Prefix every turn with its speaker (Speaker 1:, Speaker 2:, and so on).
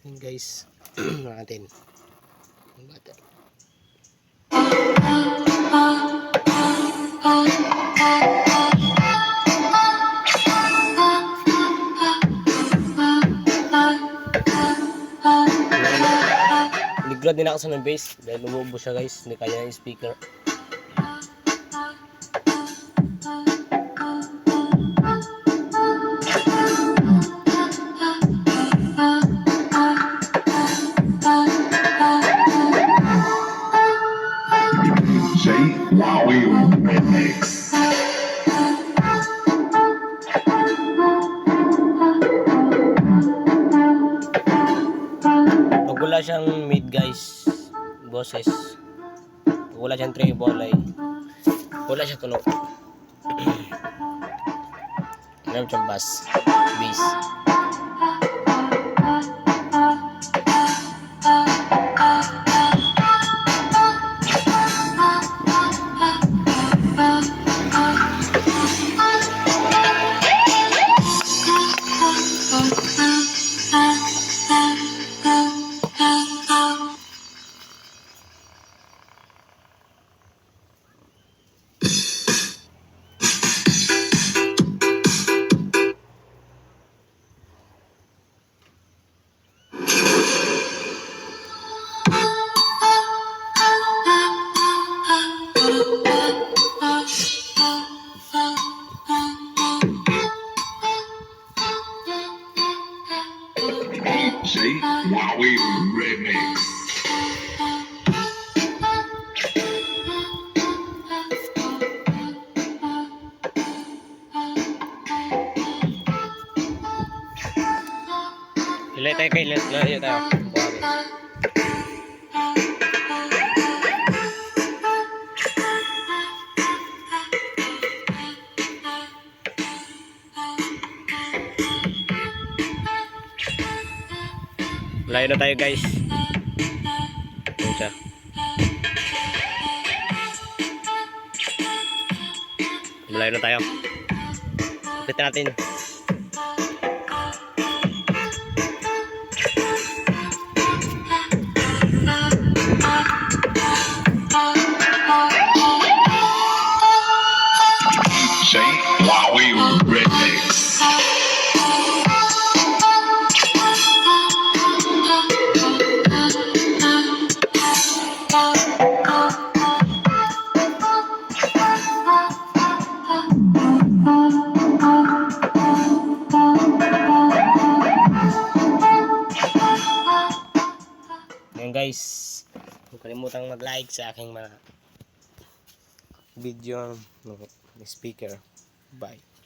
Speaker 1: Yun guys. Natin. Yung bata. Ligrad din ako sa ng bass dahil umuubo siya guys, hindi kaya yung speaker. Pag wala siyang mid guys, boses, pag wala siyang treble ay wala siya tunog. Meron siyang bass.
Speaker 2: C.D.M remix.
Speaker 1: Ilay tayo kay layo tayo. Layo na tayo guys. Yun siya. Layo na tayo. Upit natin.
Speaker 2: C.D.M remix.
Speaker 1: Ayan guys, huwag kalimutang mag-like sa aking mga video ng speaker. Bye.